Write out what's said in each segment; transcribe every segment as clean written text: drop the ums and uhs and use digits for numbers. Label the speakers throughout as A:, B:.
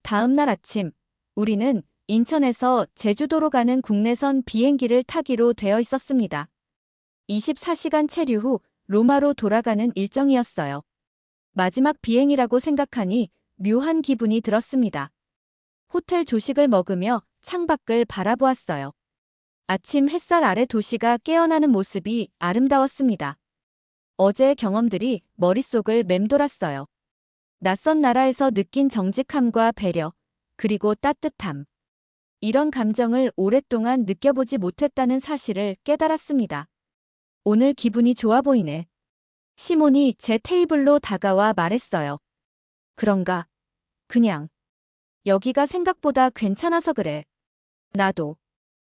A: 다음 날 아침, 우리는 인천에서 제주도로 가는 국내선 비행기를 타기로 되어 있었습니다. 24시간 체류 후 로마로 돌아가는 일정이었어요. 마지막 비행이라고 생각하니 묘한 기분이 들었습니다. 호텔 조식을 먹으며 창밖을 바라보았어요. 아침 햇살 아래 도시가 깨어나는 모습이 아름다웠습니다. 어제의 경험들이 머릿속을 맴돌았어요. 낯선 나라에서 느낀 정직함과 배려, 그리고 따뜻함. 이런 감정을 오랫동안 느껴보지 못했다는 사실을 깨달았습니다. 오늘 기분이 좋아 보이네. 시몬이 제 테이블로 다가와 말했어요. 그런가? 그냥. 여기가 생각보다 괜찮아서 그래. 나도.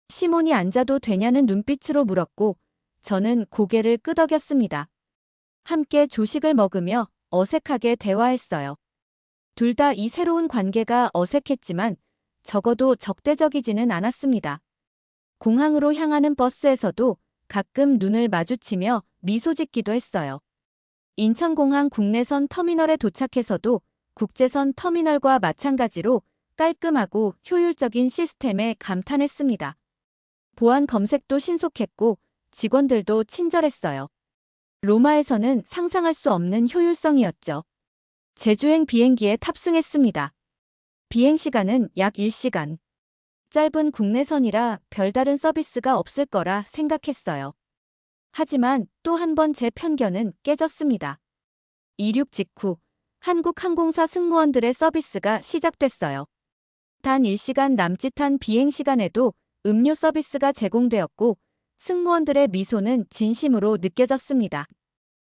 A: 시몬이 앉아도 되냐는 눈빛으로 물었고, 저는 고개를 끄덕였습니다. 함께 조식을 먹으며 어색하게 대화했어요. 둘 다 이 새로운 관계가 어색했지만 적어도 적대적이지는 않았습니다. 공항으로 향하는 버스에서도 가끔 눈을 마주치며 미소 짓기도 했어요. 인천공항 국내선 터미널에 도착해서도 국제선 터미널과 마찬가지로 깔끔하고 효율적인 시스템에 감탄했습니다. 보안 검색도 신속했고 직원들도 친절했어요. 로마에서는 상상할 수 없는 효율성이었죠. 제주행 비행기에 탑승했습니다. 비행 시간은 약 1시간. 짧은 국내선이라 별다른 서비스가 없을 거라 생각했어요. 하지만 또 한 번 제 편견은 깨졌습니다. 이륙 직후 한국항공사 승무원들의 서비스가 시작됐어요. 단 1시간 남짓한 비행 시간에도 음료 서비스가 제공되었고 승무원들의 미소는 진심으로 느껴졌습니다.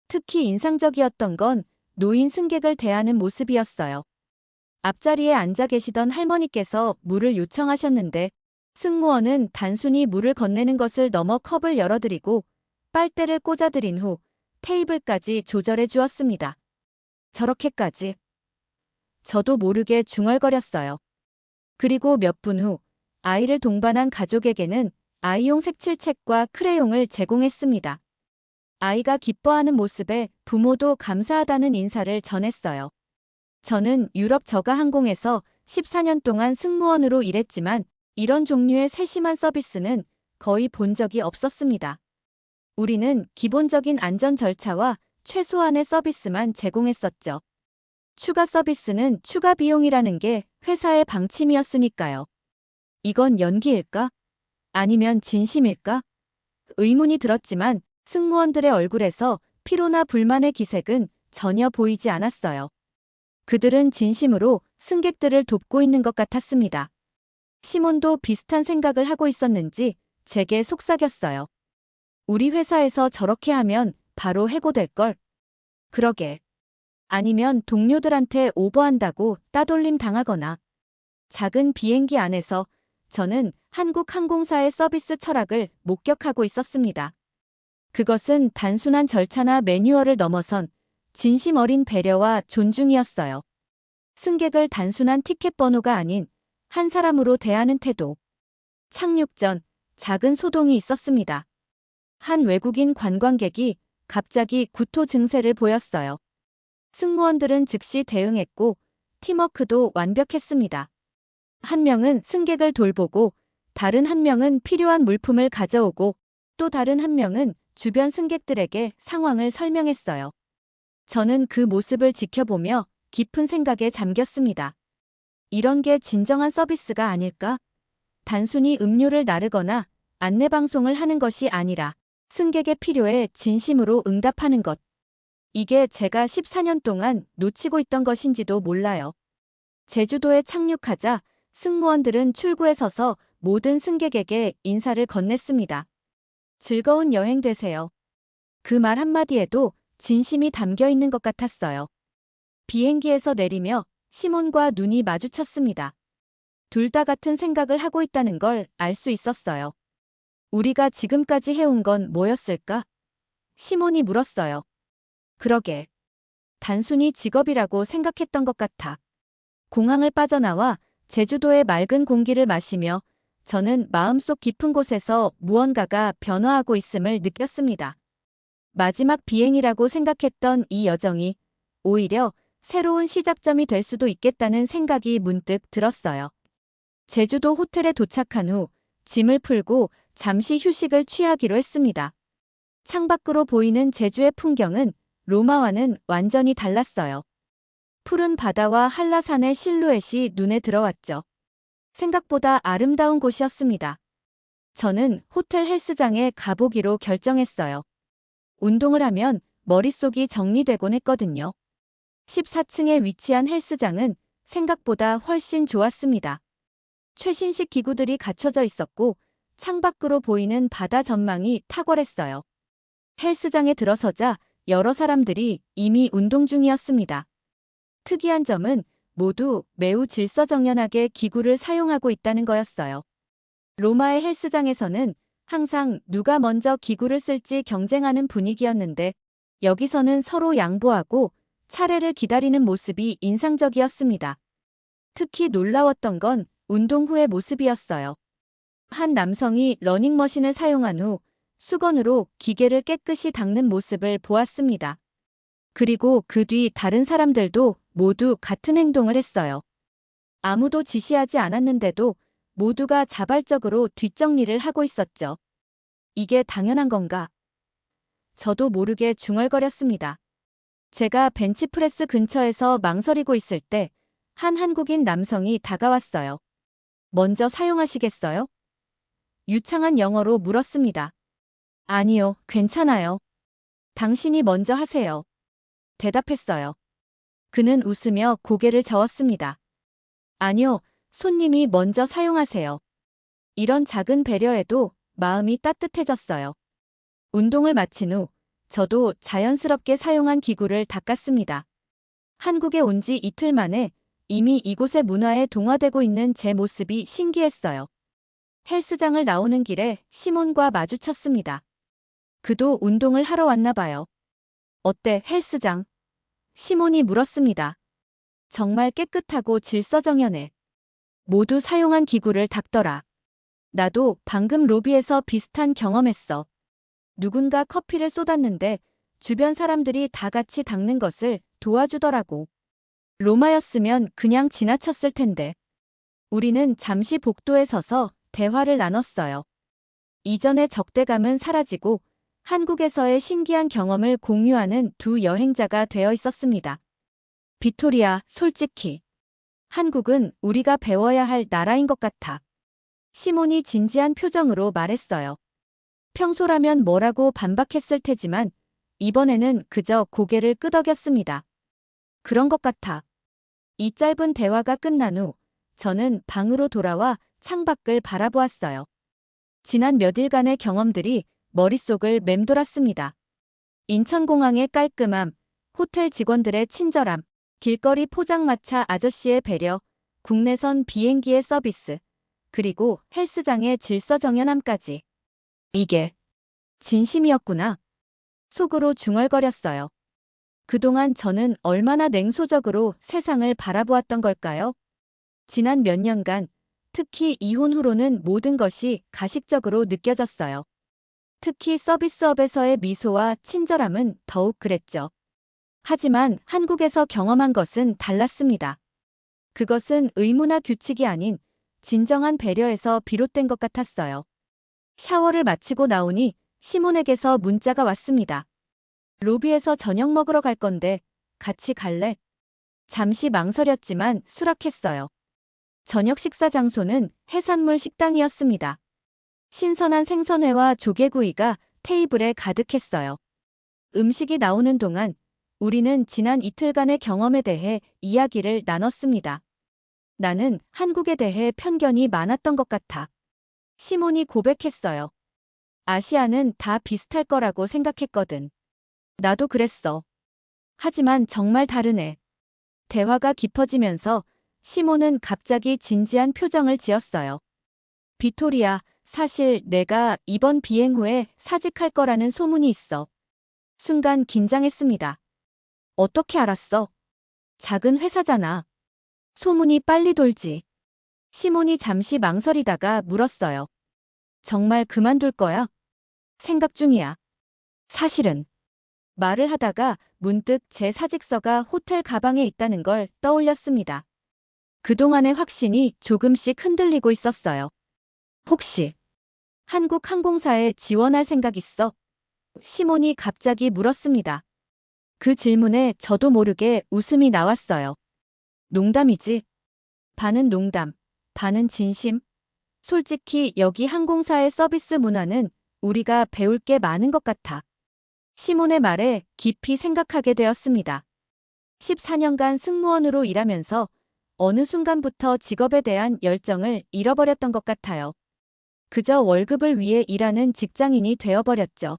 A: 특히 인상적이었던 건 노인 승객을 대하는 모습이었어요. 앞자리에 앉아 계시던 할머니께서 물을 요청하셨는데 승무원은 단순히 물을 건네는 것을 넘어 컵을 열어드리고 빨대를 꽂아드린 후 테이블까지 조절해 주었습니다. 저렇게까지. 저도 모르게 중얼거렸어요. 그리고 몇 분 후 아이를 동반한 가족에게는 아이용 색칠책과 크레용을 제공했습니다. 아이가 기뻐하는 모습에 부모도 감사하다는 인사를 전했어요. 저는 유럽 저가항공에서 14년 동안 승무원으로 일했지만 이런 종류의 세심한 서비스는 거의 본 적이 없었습니다. 우리는 기본적인 안전 절차와 최소한의 서비스만 제공했었죠. 추가 서비스는 추가 비용이라는 게 회사의 방침이었으니까요. 이건 연기일까? 아니면 진심일까? 의문이 들었지만 승무원들의 얼굴에서 피로나 불만의 기색은 전혀 보이지 않았어요. 그들은 진심으로 승객들을 돕고 있는 것 같았습니다. 시몬도 비슷한 생각을 하고 있었는지 제게 속삭였어요. 우리 회사에서 저렇게 하면 바로 해고될걸. 그러게. 아니면 동료들한테 오버한다고 따돌림 당하거나. 작은 비행기 안에서 저는 한국항공사의 서비스 철학을 목격하고 있었습니다. 그것은 단순한 절차나 매뉴얼을 넘어선 진심 어린 배려와 존중이었어요. 승객을 단순한 티켓 번호가 아닌 한 사람으로 대하는 태도. 착륙 전 작은 소동이 있었습니다. 한 외국인 관광객이 갑자기 구토 증세를 보였어요. 승무원들은 즉시 대응했고 팀워크도 완벽했습니다. 한 명은 승객을 돌보고 다른 한 명은 필요한 물품을 가져오고 또 다른 한 명은 주변 승객들에게 상황을 설명했어요. 저는 그 모습을 지켜보며 깊은 생각에 잠겼습니다. 이런 게 진정한 서비스가 아닐까? 단순히 음료를 나르거나 안내방송을 하는 것이 아니라 승객의 필요에 진심으로 응답하는 것. 이게 제가 14년 동안 놓치고 있던 것인지도 몰라요. 제주도에 착륙하자 승무원들은 출구에 서서 모든 승객에게 인사를 건넸습니다. 즐거운 여행 되세요. 그 말 한마디에도 진심이 담겨 있는 것 같았어요. 비행기에서 내리며 시몬과 눈이 마주쳤습니다. 둘 다 같은 생각을 하고 있다는 걸 알 수 있었어요. 우리가 지금까지 해온 건 뭐였을까? 시몬이 물었어요. 그러게. 단순히 직업이라고 생각했던 것 같아. 공항을 빠져나와 제주도의 맑은 공기를 마시며 저는 마음속 깊은 곳에서 무언가가 변화하고 있음을 느꼈습니다. 마지막 비행이라고 생각했던 이 여정이 오히려 새로운 시작점이 될 수도 있겠다는 생각이 문득 들었어요. 제주도 호텔에 도착한 후 짐을 풀고 잠시 휴식을 취하기로 했습니다. 창밖으로 보이는 제주의 풍경은 로마와는 완전히 달랐어요. 푸른 바다와 한라산의 실루엣이 눈에 들어왔죠. 생각보다 아름다운 곳이었습니다. 저는 호텔 헬스장에 가보기로 결정했어요. 운동을 하면 머릿속이 정리되곤 했거든요. 14층에 위치한 헬스장은 생각보다 훨씬 좋았습니다. 최신식 기구들이 갖춰져 있었고 창밖으로 보이는 바다 전망이 탁월했어요. 헬스장에 들어서자 여러 사람들이 이미 운동 중이었습니다. 특이한 점은 모두 매우 질서정연하게 기구를 사용하고 있다는 거였어요. 로마의 헬스장에서는 항상 누가 먼저 기구를 쓸지 경쟁하는 분위기였는데 여기서는 서로 양보하고 차례를 기다리는 모습이 인상적이었습니다. 특히 놀라웠던 건 운동 후의 모습이었어요. 한 남성이 러닝머신을 사용한 후 수건으로 기계를 깨끗이 닦는 모습을 보았습니다. 그리고 그 뒤 다른 사람들도 모두 같은 행동을 했어요. 아무도 지시하지 않았는데도 모두가 자발적으로 뒷정리를 하고 있었죠. 이게 당연한 건가? 저도 모르게 중얼거렸습니다. 제가 벤치프레스 근처에서 망설이고 있을 때 한 한국인 남성이 다가왔어요. 먼저 사용하시겠어요? 유창한 영어로 물었습니다. 아니요, 괜찮아요. 당신이 먼저 하세요. 대답했어요. 그는 웃으며 고개를 저었습니다. 아니요, 손님이 먼저 사용하세요. 이런 작은 배려에도 마음이 따뜻해졌어요. 운동을 마친 후 저도 자연스럽게 사용한 기구를 닦았습니다. 한국에 온 지 이틀 만에 이미 이곳의 문화에 동화되고 있는 제 모습이 신기했어요. 헬스장을 나오는 길에 시몬과 마주쳤습니다. 그도 운동을 하러 왔나 봐요. 어때, 헬스장? 시몬이 물었습니다. 정말 깨끗하고 질서정연해. 모두 사용한 기구를 닦더라. 나도 방금 로비에서 비슷한 경험했어. 누군가 커피를 쏟았는데 주변 사람들이 다 같이 닦는 것을 도와주더라고. 로마였으면 그냥 지나쳤을 텐데. 우리는 잠시 복도에 서서 대화를 나눴어요. 이전의 적대감은 사라지고 한국에서의 신기한 경험을 공유하는 두 여행자가 되어 있었습니다. 비토리아, 솔직히. 한국은 우리가 배워야 할 나라인 것 같아. 시몬이 진지한 표정으로 말했어요. 평소라면 뭐라고 반박했을 테지만 이번에는 그저 고개를 끄덕였습니다. 그런 것 같아. 이 짧은 대화가 끝난 후 저는 방으로 돌아와 창밖을 바라보았어요. 지난 몇 일간의 경험들이 머릿속을 맴돌았습니다. 인천공항의 깔끔함, 호텔 직원들의 친절함, 길거리 포장마차 아저씨의 배려, 국내선 비행기의 서비스, 그리고 헬스장의 질서정연함까지. 이게 진심이었구나. 속으로 중얼거렸어요. 그동안 저는 얼마나 냉소적으로 세상을 바라보았던 걸까요? 지난 몇 년간, 특히 이혼 후로는 모든 것이 가식적으로 느껴졌어요. 특히 서비스업에서의 미소와 친절함은 더욱 그랬죠. 하지만 한국에서 경험한 것은 달랐습니다. 그것은 의무나 규칙이 아닌 진정한 배려에서 비롯된 것 같았어요. 샤워를 마치고 나오니 시몬에게서 문자가 왔습니다. 로비에서 저녁 먹으러 갈 건데 같이 갈래? 잠시 망설였지만 수락했어요. 저녁 식사 장소는 해산물 식당이었습니다. 신선한 생선회와 조개구이가 테이블에 가득했어요. 음식이 나오는 동안 우리는 지난 이틀간의 경험에 대해 이야기를 나눴습니다. 나는 한국에 대해 편견이 많았던 것 같아. 시몬이 고백했어요. 아시아는 다 비슷할 거라고 생각했거든. 나도 그랬어. 하지만 정말 다르네. 대화가 깊어지면서 시몬은 갑자기 진지한 표정을 지었어요. 비토리아, 사실 내가 이번 비행 후에 사직할 거라는 소문이 있어. 순간 긴장했습니다. 어떻게 알았어? 작은 회사잖아. 소문이 빨리 돌지. 시몬이 잠시 망설이다가 물었어요. 정말 그만둘 거야? 생각 중이야. 사실은 말을 하다가 문득 제 사직서가 호텔 가방에 있다는 걸 떠올렸습니다. 그동안의 확신이 조금씩 흔들리고 있었어요. 혹시 한국항공사에 지원할 생각 있어? 시몬이 갑자기 물었습니다. 그 질문에 저도 모르게 웃음이 나왔어요. 농담이지? 반은 농담, 반은 진심. 솔직히 여기 항공사의 서비스 문화는 우리가 배울 게 많은 것 같아. 시몬의 말에 깊이 생각하게 되었습니다. 14년간 승무원으로 일하면서 어느 순간부터 직업에 대한 열정을 잃어버렸던 것 같아요. 그저 월급을 위해 일하는 직장인이 되어버렸죠.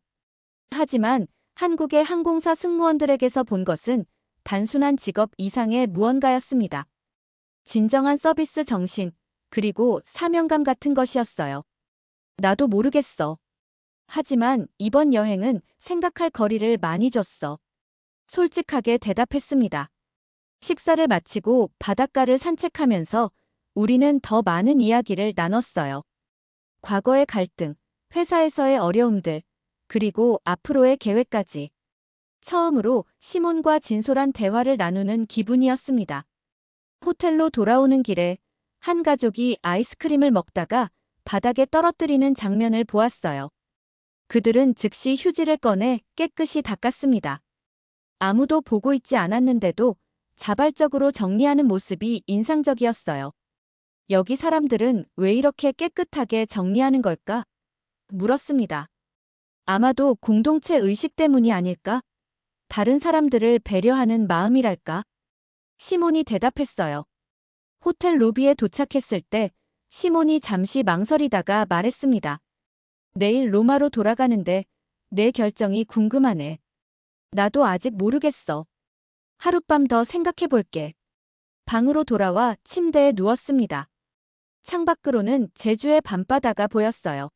A: 하지만 한국의 항공사 승무원들에게서 본 것은 단순한 직업 이상의 무언가였습니다. 진정한 서비스 정신, 그리고 사명감 같은 것이었어요. 나도 모르겠어. 하지만 이번 여행은 생각할 거리를 많이 줬어. 솔직하게 대답했습니다. 식사를 마치고 바닷가를 산책하면서 우리는 더 많은 이야기를 나눴어요. 과거의 갈등, 회사에서의 어려움들, 그리고 앞으로의 계획까지. 처음으로 시몬과 진솔한 대화를 나누는 기분이었습니다. 호텔로 돌아오는 길에 한 가족이 아이스크림을 먹다가 바닥에 떨어뜨리는 장면을 보았어요. 그들은 즉시 휴지를 꺼내 깨끗이 닦았습니다. 아무도 보고 있지 않았는데도 자발적으로 정리하는 모습이 인상적이었어요. 여기 사람들은 왜 이렇게 깨끗하게 정리하는 걸까? 물었습니다. 아마도 공동체 의식 때문이 아닐까? 다른 사람들을 배려하는 마음이랄까? 시몬이 대답했어요. 호텔 로비에 도착했을 때 시몬이 잠시 망설이다가 말했습니다. 내일 로마로 돌아가는데 내 결정이 궁금하네. 나도 아직 모르겠어. 하룻밤 더 생각해 볼게. 방으로 돌아와 침대에 누웠습니다. 창밖으로는 제주의 밤바다가 보였어요.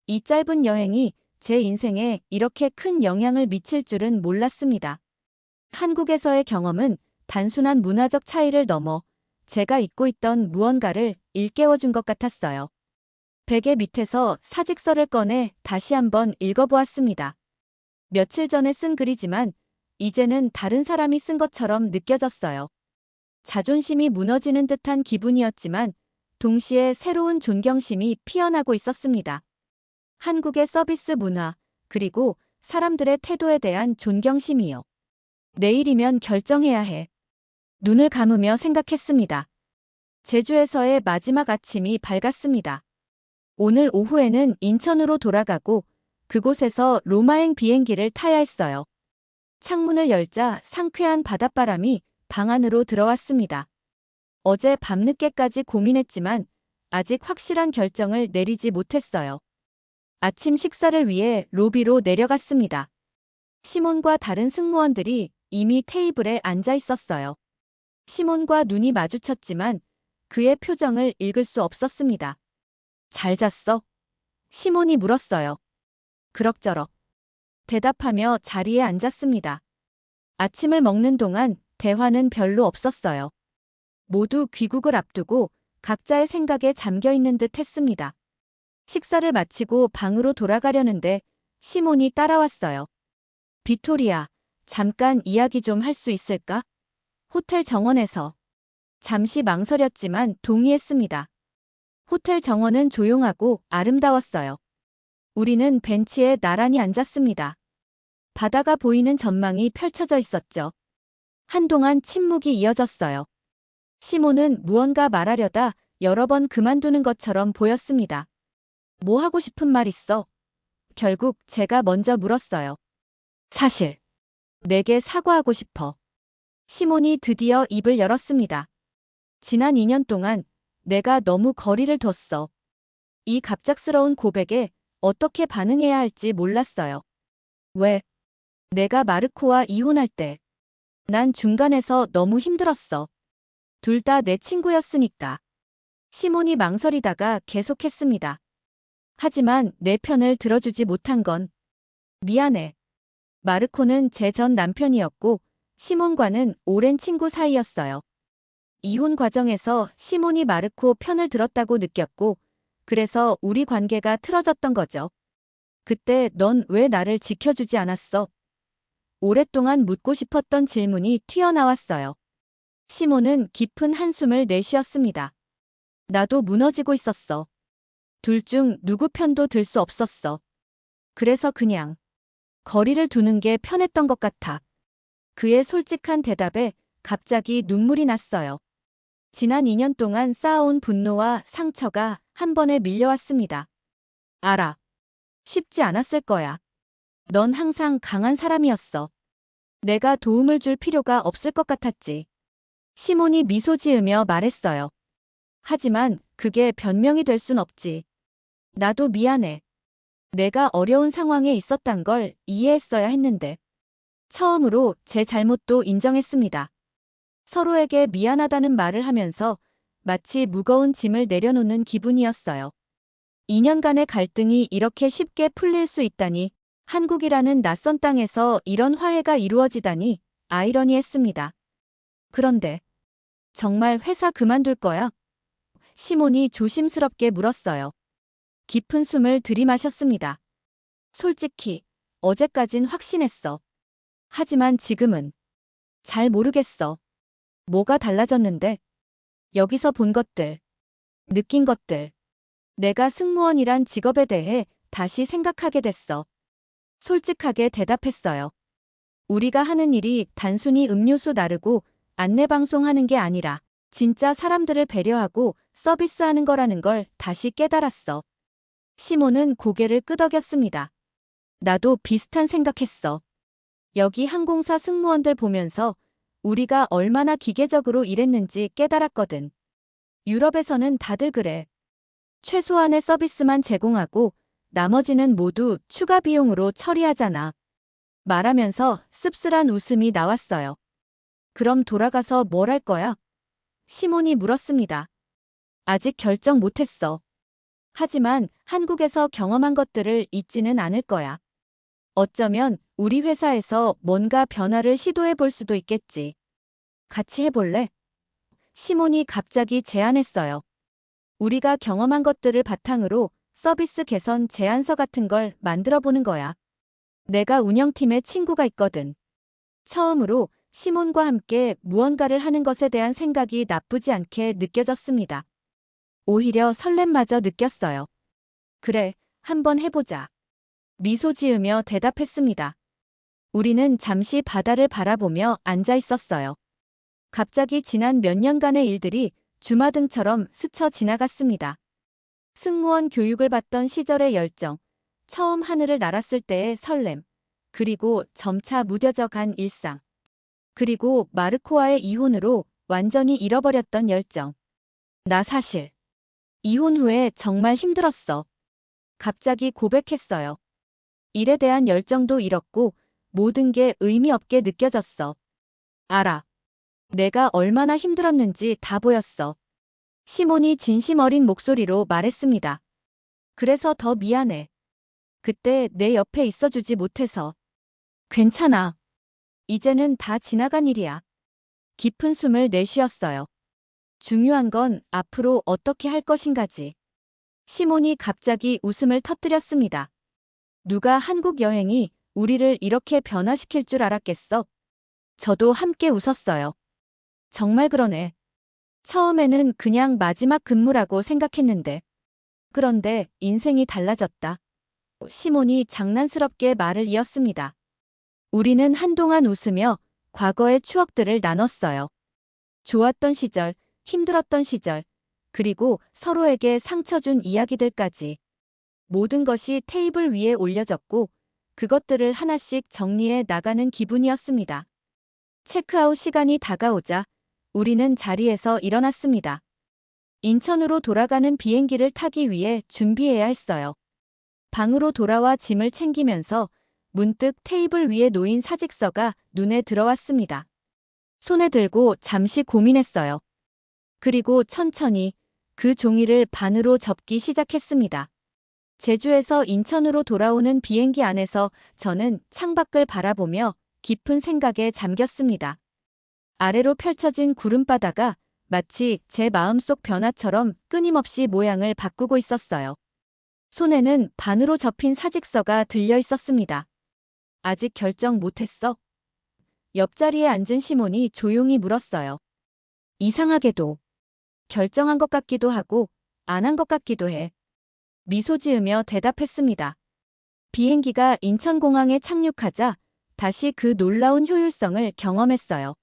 A: 이 짧은 여행이 제 인생에 이렇게 큰 영향을 미칠 줄은 몰랐습니다. 한국에서의 경험은 단순한 문화적 차이를 넘어 제가 잊고 있던 무언가를 일깨워준 것 같았어요. 베개 밑에서 사직서를 꺼내 다시 한번 읽어보았습니다. 며칠 전에 쓴 글이지만 이제는 다른 사람이 쓴 것처럼 느껴졌어요. 자존심이 무너지는 듯한 기분이었지만 동시에 새로운 존경심이 피어나고 있었습니다. 한국의 서비스 문화, 그리고 사람들의 태도에 대한 존경심이요. 내일이면 결정해야 해. 눈을 감으며 생각했습니다. 제주에서의 마지막 아침이 밝았습니다. 오늘 오후에는 인천으로 돌아가고 그곳에서 로마행 비행기를 타야 했어요. 창문을 열자 상쾌한 바닷바람이 방 안으로 들어왔습니다. 어제 밤늦게까지 고민했지만 아직 확실한 결정을 내리지 못했어요. 아침 식사를 위해 로비로 내려갔습니다. 시몬과 다른 승무원들이 이미 테이블에 앉아 있었어요. 시몬과 눈이 마주쳤지만 그의 표정을 읽을 수 없었습니다. 잘 잤어? 시몬이 물었어요. 그럭저럭. 대답하며 자리에 앉았습니다. 아침을 먹는 동안 대화는 별로 없었어요. 모두 귀국을 앞두고 각자의 생각에 잠겨 있는 듯 했습니다. 식사를 마치고 방으로 돌아가려는데 시몬이 따라왔어요. 비토리아, 잠깐 이야기 좀 할 수 있을까? 호텔 정원에서. 잠시 망설였지만 동의했습니다. 호텔 정원은 조용하고 아름다웠어요. 우리는 벤치에 나란히 앉았습니다. 바다가 보이는 전망이 펼쳐져 있었죠. 한동안 침묵이 이어졌어요. 시몬은 무언가 말하려다 여러 번 그만두는 것처럼 보였습니다. 뭐 하고 싶은 말 있어? 결국 제가 먼저 물었어요. 사실, 내게 사과하고 싶어. 시몬이 드디어 입을 열었습니다. 지난 2년 동안 내가 너무 거리를 뒀어. 이 갑작스러운 고백에 어떻게 반응해야 할지 몰랐어요. 왜? 내가 마르코와 이혼할 때. 난 중간에서 너무 힘들었어. 둘 다 내 친구였으니까. 시몬이 망설이다가 계속했습니다. 하지만 내 편을 들어주지 못한 건 미안해. 마르코는 제 전 남편이었고 시몬과는 오랜 친구 사이였어요. 이혼 과정에서 시몬이 마르코 편을 들었다고 느꼈고 그래서 우리 관계가 틀어졌던 거죠. 그때 넌 왜 나를 지켜주지 않았어? 오랫동안 묻고 싶었던 질문이 튀어나왔어요. 시몬은 깊은 한숨을 내쉬었습니다. 나도 무너지고 있었어. 둘 중 누구 편도 들 수 없었어. 그래서 그냥 거리를 두는 게 편했던 것 같아. 그의 솔직한 대답에 갑자기 눈물이 났어요. 지난 2년 동안 쌓아온 분노와 상처가 한 번에 밀려왔습니다. 알아. 쉽지 않았을 거야. 넌 항상 강한 사람이었어. 내가 도움을 줄 필요가 없을 것 같았지. 시몬이 미소 지으며 말했어요. 하지만 그게 변명이 될 순 없지. 나도 미안해. 내가 어려운 상황에 있었단 걸 이해했어야 했는데. 처음으로 제 잘못도 인정했습니다. 서로에게 미안하다는 말을 하면서 마치 무거운 짐을 내려놓는 기분이었어요. 2년간의 갈등이 이렇게 쉽게 풀릴 수 있다니, 한국이라는 낯선 땅에서 이런 화해가 이루어지다니 아이러니했습니다. 그런데 정말 회사 그만둘 거야? 시몬이 조심스럽게 물었어요. 깊은 숨을 들이마셨습니다. 솔직히 어제까진 확신했어. 하지만 지금은 잘 모르겠어. 뭐가 달라졌는데? 여기서 본 것들, 느낀 것들, 내가 승무원이란 직업에 대해 다시 생각하게 됐어. 솔직하게 대답했어요. 우리가 하는 일이 단순히 음료수 나르고 안내방송하는 게 아니라 진짜 사람들을 배려하고 서비스하는 거라는 걸 다시 깨달았어. 시몬은 고개를 끄덕였습니다. 나도 비슷한 생각했어. 여기 항공사 승무원들 보면서 우리가 얼마나 기계적으로 일했는지 깨달았거든. 유럽에서는 다들 그래. 최소한의 서비스만 제공하고 나머지는 모두 추가 비용으로 처리하잖아. 말하면서 씁쓸한 웃음이 나왔어요. 그럼 돌아가서 뭘 할 거야? 시몬이 물었습니다. 아직 결정 못했어. 하지만 한국에서 경험한 것들을 잊지는 않을 거야. 어쩌면 우리 회사에서 뭔가 변화를 시도해 볼 수도 있겠지. 같이 해볼래? 시몬이 갑자기 제안했어요. 우리가 경험한 것들을 바탕으로 서비스 개선 제안서 같은 걸 만들어 보는 거야. 내가 운영팀에 친구가 있거든. 처음으로 시몬과 함께 무언가를 하는 것에 대한 생각이 나쁘지 않게 느껴졌습니다. 오히려 설렘마저 느꼈어요. 그래, 한번 해보자. 미소 지으며 대답했습니다. 우리는 잠시 바다를 바라보며 앉아 있었어요. 갑자기 지난 몇 년간의 일들이 주마등처럼 스쳐 지나갔습니다. 승무원 교육을 받던 시절의 열정, 처음 하늘을 날았을 때의 설렘, 그리고 점차 무뎌져 간 일상, 그리고 마르코와의 이혼으로 완전히 잃어버렸던 열정. 나 사실 이혼 후에 정말 힘들었어. 갑자기 고백했어요. 일에 대한 열정도 잃었고 모든 게 의미 없게 느껴졌어. 알아. 내가 얼마나 힘들었는지 다 보였어. 시몬이 진심 어린 목소리로 말했습니다. 그래서 더 미안해. 그때 내 옆에 있어주지 못해서. 괜찮아. 이제는 다 지나간 일이야. 깊은 숨을 내쉬었어요. 중요한 건 앞으로 어떻게 할 것인가지. 시몬이 갑자기 웃음을 터뜨렸습니다. 누가 한국 여행이 우리를 이렇게 변화시킬 줄 알았겠어? 저도 함께 웃었어요. 정말 그러네. 처음에는 그냥 마지막 근무라고 생각했는데. 그런데 인생이 달라졌다. 시몬이 장난스럽게 말을 이었습니다. 우리는 한동안 웃으며 과거의 추억들을 나눴어요. 좋았던 시절, 힘들었던 시절, 그리고 서로에게 상처 준 이야기들까지. 모든 것이 테이블 위에 올려졌고 그것들을 하나씩 정리해 나가는 기분이었습니다. 체크아웃 시간이 다가오자 우리는 자리에서 일어났습니다. 인천으로 돌아가는 비행기를 타기 위해 준비해야 했어요. 방으로 돌아와 짐을 챙기면서 문득 테이블 위에 놓인 사직서가 눈에 들어왔습니다. 손에 들고 잠시 고민했어요. 그리고 천천히 그 종이를 반으로 접기 시작했습니다. 제주에서 인천으로 돌아오는 비행기 안에서 저는 창밖을 바라보며 깊은 생각에 잠겼습니다. 아래로 펼쳐진 구름바다가 마치 제 마음속 변화처럼 끊임없이 모양을 바꾸고 있었어요. 손에는 반으로 접힌 사직서가 들려 있었습니다. 아직 결정 못했어? 옆자리에 앉은 시몬이 조용히 물었어요. 이상하게도 결정한 것 같기도 하고 안 한 것 같기도 해. 미소 지으며 대답했습니다. 비행기가 인천공항에 착륙하자 다시 그 놀라운 효율성을 경험했어요.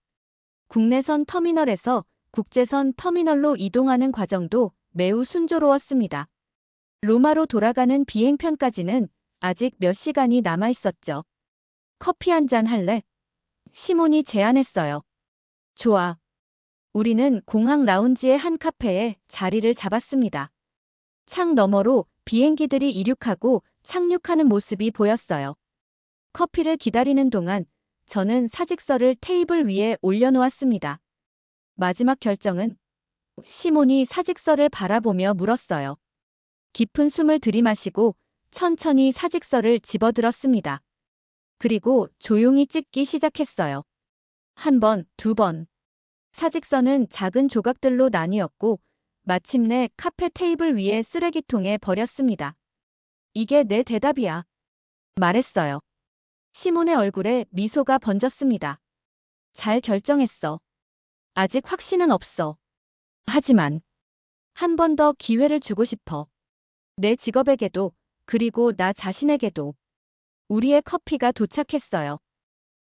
A: 국내선 터미널에서 국제선 터미널로 이동하는 과정도 매우 순조로웠습니다. 로마로 돌아가는 비행편까지는 아직 몇 시간이 남아 있었죠. 커피 한 잔 할래? 시몬이 제안했어요. 좋아. 우리는 공항 라운지의 한 카페에 자리를 잡았습니다. 창 너머로 비행기들이 이륙하고 착륙하는 모습이 보였어요. 커피를 기다리는 동안 저는 사직서를 테이블 위에 올려놓았습니다. 마지막 결정은? 시몬이 사직서를 바라보며 물었어요. 깊은 숨을 들이마시고 천천히 사직서를 집어들었습니다. 그리고 조용히 찍기 시작했어요. 한 번, 두 번. 사직서는 작은 조각들로 나뉘었고 마침내 카페 테이블 위에 쓰레기통에 버렸습니다. 이게 내 대답이야. 말했어요. 시몬의 얼굴에 미소가 번졌습니다. 잘 결정했어. 아직 확신은 없어. 하지만 한 번 더 기회를 주고 싶어. 내 직업에게도 그리고 나 자신에게도. 우리의 커피가 도착했어요.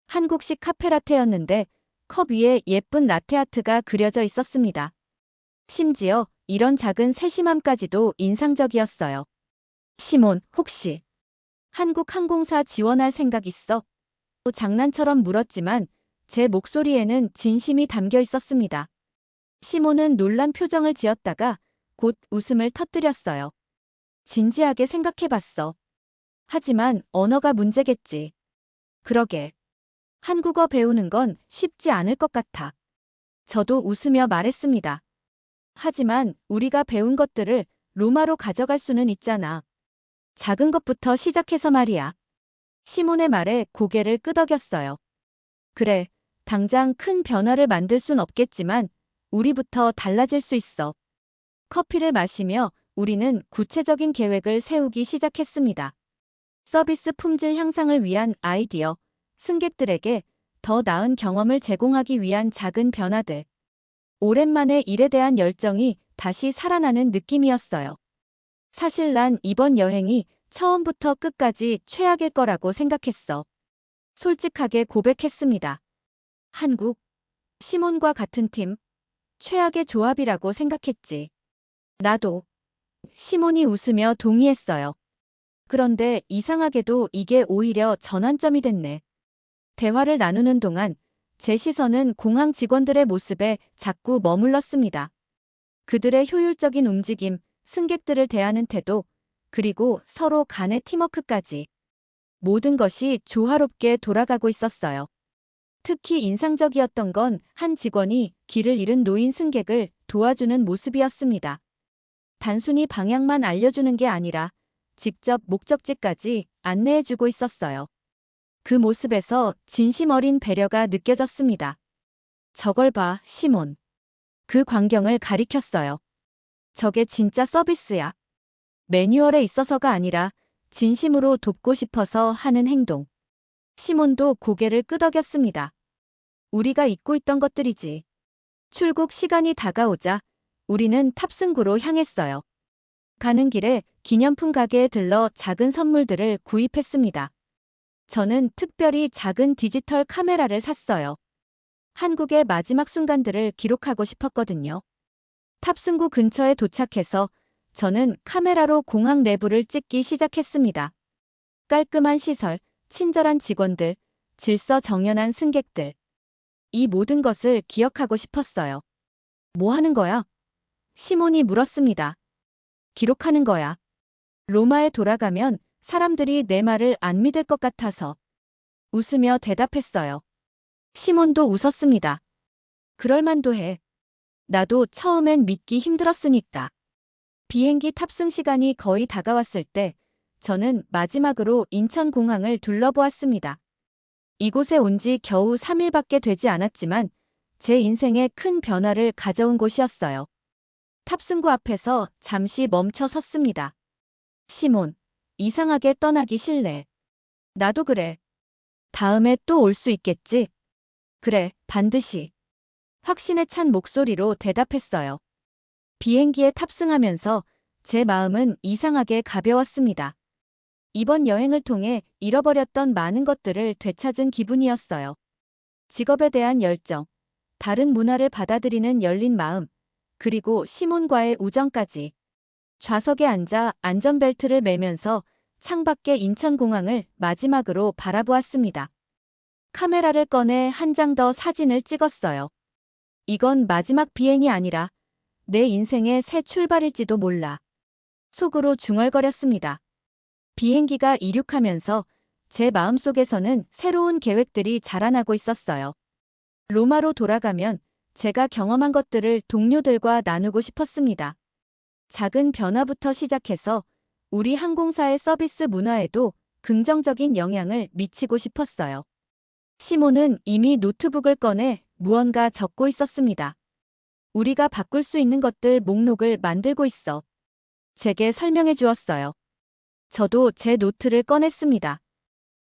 A: 한국식 카페라테였는데 컵 위에 예쁜 라테아트가 그려져 있었습니다. 심지어 이런 작은 세심함까지도 인상적이었어요. 시몬, 혹시 한국 항공사 지원할 생각 있어? 장난처럼 물었지만 제 목소리에는 진심이 담겨 있었습니다. 시몬은 놀란 표정을 지었다가 곧 웃음을 터뜨렸어요. 진지하게 생각해봤어. 하지만 언어가 문제겠지. 그러게. 한국어 배우는 건 쉽지 않을 것 같아. 저도 웃으며 말했습니다. 하지만 우리가 배운 것들을 로마로 가져갈 수는 있잖아. 작은 것부터 시작해서 말이야. 시몬의 말에 고개를 끄덕였어요. 그래, 당장 큰 변화를 만들 순 없겠지만 우리부터 달라질 수 있어. 커피를 마시며 우리는 구체적인 계획을 세우기 시작했습니다. 서비스 품질 향상을 위한 아이디어, 승객들에게 더 나은 경험을 제공하기 위한 작은 변화들. 오랜만에 일에 대한 열정이 다시 살아나는 느낌이었어요. 사실 난 이번 여행이 처음부터 끝까지 최악일 거라고 생각했어. 솔직하게 고백했습니다. 한국, 시몬과 같은 팀, 최악의 조합이라고 생각했지. 나도. 시몬이 웃으며 동의했어요. 그런데 이상하게도 이게 오히려 전환점이 됐네. 대화를 나누는 동안 제 시선은 공항 직원들의 모습에 자꾸 머물렀습니다. 그들의 효율적인 움직임, 승객들을 대하는 태도, 그리고 서로 간의 팀워크까지. 모든 것이 조화롭게 돌아가고 있었어요. 특히 인상적이었던 건 한 직원이 길을 잃은 노인 승객을 도와주는 모습이었습니다. 단순히 방향만 알려주는 게 아니라 직접 목적지까지 안내해주고 있었어요. 그 모습에서 진심 어린 배려가 느껴졌습니다. 저걸 봐, 시몬. 그 광경을 가리켰어요. 저게 진짜 서비스야. 매뉴얼에 있어서가 아니라 진심으로 돕고 싶어서 하는 행동. 시몬도 고개를 끄덕였습니다. 우리가 잊고 있던 것들이지. 출국 시간이 다가오자 우리는 탑승구로 향했어요. 가는 길에 기념품 가게에 들러 작은 선물들을 구입했습니다. 저는 특별히 작은 디지털 카메라를 샀어요. 한국의 마지막 순간들을 기록하고 싶었거든요. 탑승구 근처에 도착해서 저는 카메라로 공항 내부를 찍기 시작했습니다. 깔끔한 시설, 친절한 직원들, 질서정연한 승객들. 이 모든 것을 기억하고 싶었어요. 뭐 하는 거야? 시몬이 물었습니다. 기록하는 거야. 로마에 돌아가면 사람들이 내 말을 안 믿을 것 같아서. 웃으며 대답했어요. 시몬도 웃었습니다. 그럴만도 해. 나도 처음엔 믿기 힘들었으니까. 비행기 탑승 시간이 거의 다가왔을 때 저는 마지막으로 인천공항을 둘러보았습니다. 이곳에 온 지 겨우 3일밖에 되지 않았지만 제 인생에 큰 변화를 가져온 곳이었어요. 탑승구 앞에서 잠시 멈춰 섰습니다. 시몬, 이상하게 떠나기 싫네. 나도 그래. 다음에 또 올 수 있겠지? 그래, 반드시. 확신에 찬 목소리로 대답했어요. 비행기에 탑승하면서 제 마음은 이상하게 가벼웠습니다. 이번 여행을 통해 잃어버렸던 많은 것들을 되찾은 기분이었어요. 직업에 대한 열정, 다른 문화를 받아들이는 열린 마음, 그리고 시몬과의 우정까지. 좌석에 앉아 안전벨트를 매면서 창밖의 인천공항을 마지막으로 바라보았습니다. 카메라를 꺼내 한 장 더 사진을 찍었어요. 이건 마지막 비행이 아니라 내 인생의 새 출발일지도 몰라. 속으로 중얼거렸습니다. 비행기가 이륙하면서 제 마음속에서는 새로운 계획들이 자라나고 있었어요. 로마로 돌아가면 제가 경험한 것들을 동료들과 나누고 싶었습니다. 작은 변화부터 시작해서 우리 항공사의 서비스 문화에도 긍정적인 영향을 미치고 싶었어요. 시몬은 이미 노트북을 꺼내 무언가 적고 있었습니다. 우리가 바꿀 수 있는 것들 목록을 만들고 있어. 제게 설명해 주었어요. 저도 제 노트를 꺼냈습니다.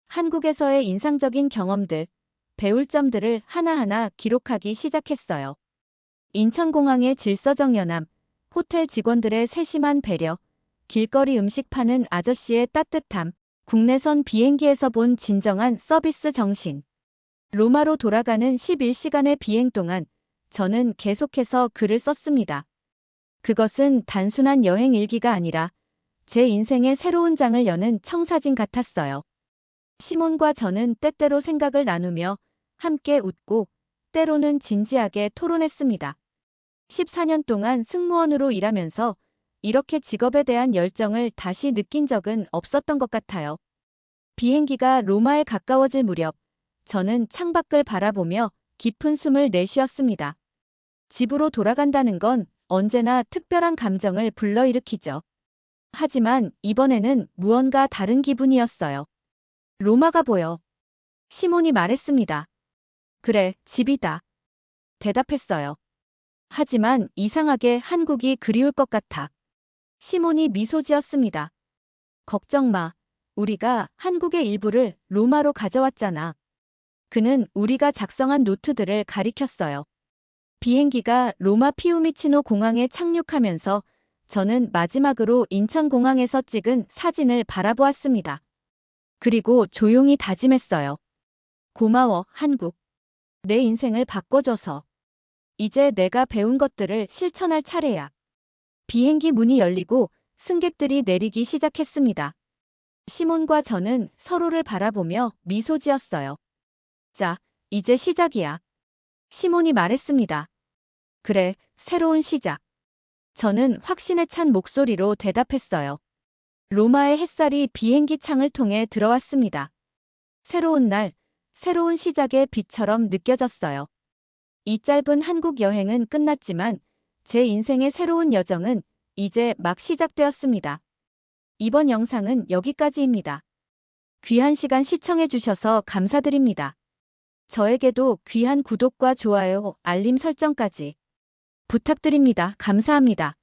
A: 한국에서의 인상적인 경험들, 배울 점들을 하나하나 기록하기 시작했어요. 인천공항의 질서정연함, 호텔 직원들의 세심한 배려, 길거리 음식 파는 아저씨의 따뜻함, 국내선 비행기에서 본 진정한 서비스 정신. 로마로 돌아가는 11시간의 비행 동안 저는 계속해서 글을 썼습니다. 그것은 단순한 여행 일기가 아니라 제 인생의 새로운 장을 여는 청사진 같았어요. 시몬과 저는 때때로 생각을 나누며 함께 웃고 때로는 진지하게 토론했습니다. 14년 동안 승무원으로 일하면서 이렇게 직업에 대한 열정을 다시 느낀 적은 없었던 것 같아요. 비행기가 로마에 가까워질 무렵 저는 창밖을 바라보며 깊은 숨을 내쉬었습니다. 집으로 돌아간다는 건 언제나 특별한 감정을 불러일으키죠. 하지만 이번에는 무언가 다른 기분이었어요. 로마가 보여. 시몬이 말했습니다. 그래, 집이다. 대답했어요. 하지만 이상하게 한국이 그리울 것 같아. 시몬이 미소 지었습니다. 걱정 마. 우리가 한국의 일부를 로마로 가져왔잖아. 그는 우리가 작성한 노트들을 가리켰어요. 비행기가 로마 피우미치노 공항에 착륙하면서 저는 마지막으로 인천공항에서 찍은 사진을 바라보았습니다. 그리고 조용히 다짐했어요. 고마워, 한국. 내 인생을 바꿔줘서. 이제 내가 배운 것들을 실천할 차례야. 비행기 문이 열리고 승객들이 내리기 시작했습니다. 시몬과 저는 서로를 바라보며 미소 지었어요. 자, 이제 시작이야. 시몬이 말했습니다. 그래, 새로운 시작. 저는 확신에 찬 목소리로 대답했어요. 로마의 햇살이 비행기 창을 통해 들어왔습니다. 새로운 날, 새로운 시작의 빛처럼 느껴졌어요. 이 짧은 한국 여행은 끝났지만 제 인생의 새로운 여정은 이제 막 시작되었습니다. 이번 영상은 여기까지입니다. 귀한 시간 시청해 주셔서 감사드립니다. 저에게도 귀한 구독과 좋아요, 알림 설정까지 부탁드립니다. 감사합니다.